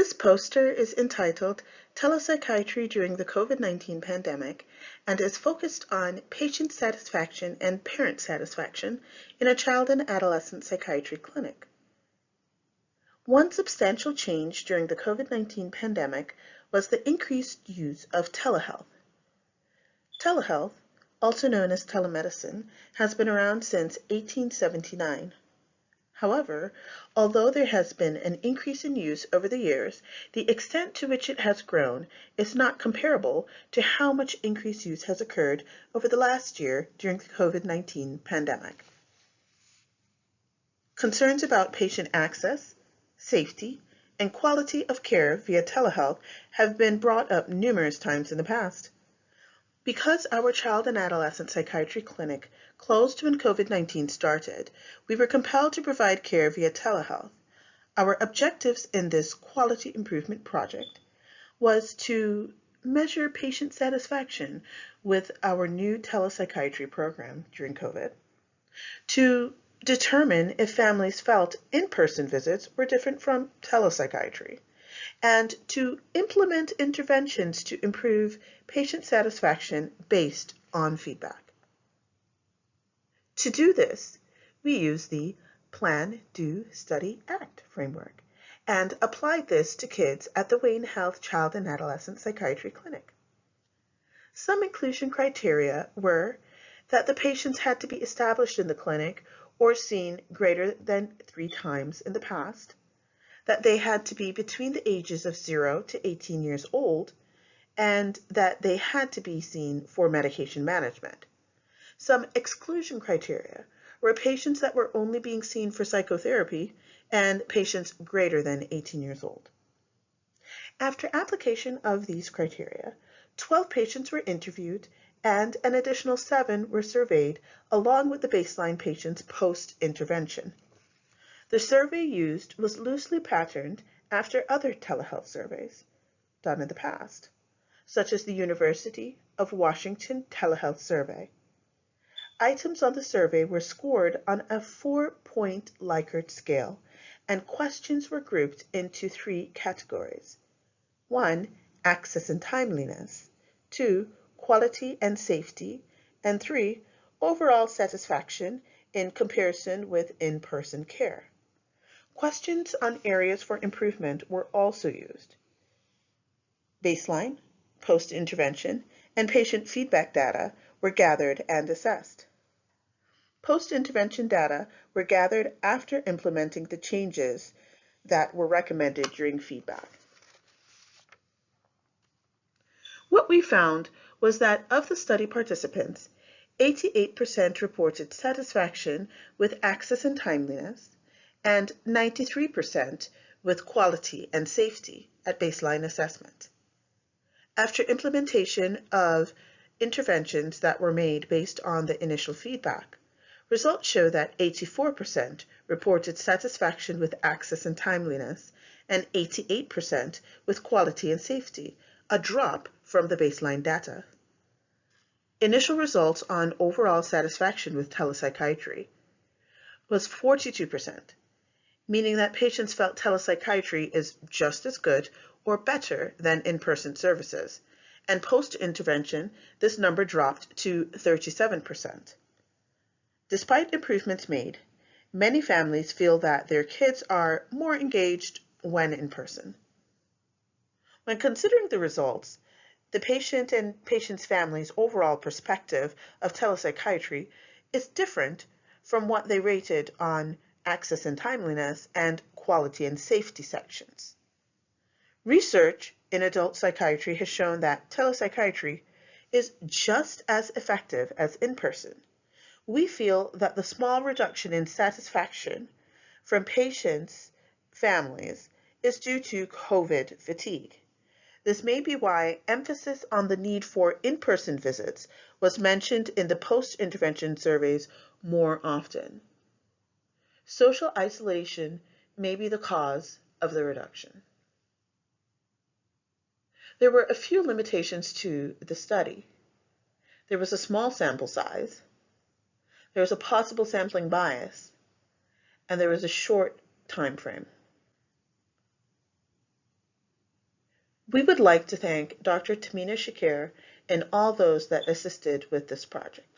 This poster is entitled Telepsychiatry During the COVID-19 Pandemic and is focused on patient satisfaction and parent satisfaction in a child and adolescent psychiatry clinic. One substantial change during the COVID-19 pandemic was the increased use of telehealth. Telehealth, also known as telemedicine, has been around since 1879. However, although there has been an increase in use over the years, the extent to which it has grown is not comparable to how much increased use has occurred over the last year during the COVID-19 pandemic. Concerns about patient access, safety, and quality of care via telehealth have been brought up numerous times in the past. Because our child and adolescent psychiatry clinic closed when COVID-19 started, we were compelled to provide care via telehealth. Our objectives in this quality improvement project was to measure patient satisfaction with our new telepsychiatry program during COVID, to determine if families felt in-person visits were different from telepsychiatry, and to implement interventions to improve patient satisfaction based on feedback. To do this, we use the Plan, Do, Study, Act framework and applied this to kids at the Wayne Health Child and Adolescent Psychiatry Clinic. Some inclusion criteria were that the patients had to be established in the clinic or seen greater than 3 times in the past, that they had to be between the ages of 0 to 18 years old, and that they had to be seen for medication management. Some exclusion criteria were patients that were only being seen for psychotherapy and patients greater than 18 years old. After application of these criteria, 12 patients were interviewed and an additional 7 were surveyed along with the baseline patients post-intervention. The survey used was loosely patterned after other telehealth surveys done in the past, such as the University of Washington Telehealth Survey. Items on the survey were scored on a 4-point Likert scale, and questions were grouped into 3 categories. 1, access and timeliness. 2, quality and safety. And 3, overall satisfaction in comparison with in-person care. Questions on areas for improvement were also used. Baseline, post-intervention, and patient feedback data were gathered and assessed. Post-intervention data were gathered after implementing the changes that were recommended during feedback. What we found was that of the study participants, 88% reported satisfaction with access and timeliness, and 93% with quality and safety at baseline assessment. After implementation of interventions that were made based on the initial feedback, results show that 84% reported satisfaction with access and timeliness and 88% with quality and safety, a drop from the baseline data. Initial results on overall satisfaction with telepsychiatry was 42%, meaning that patients felt telepsychiatry is just as good or better than in-person services, and post-intervention, this number dropped to 37%. Despite improvements made, many families feel that their kids are more engaged when in person. When considering the results, the patient and patient's family's overall perspective of telepsychiatry is different from what they rated on access and timeliness and quality and safety sections. Research in adult psychiatry has shown that telepsychiatry is just as effective as in-person. We feel that the small reduction in satisfaction from patients' families is due to COVID fatigue. This may be why emphasis on the need for in-person visits was mentioned in the post-intervention surveys more often. Social isolation may be the cause of the reduction. There were a few limitations to the study. There was a small sample size, there was a possible sampling bias, and there was a short time frame. We would like to thank Dr. Tamina Shakir and all those that assisted with this project.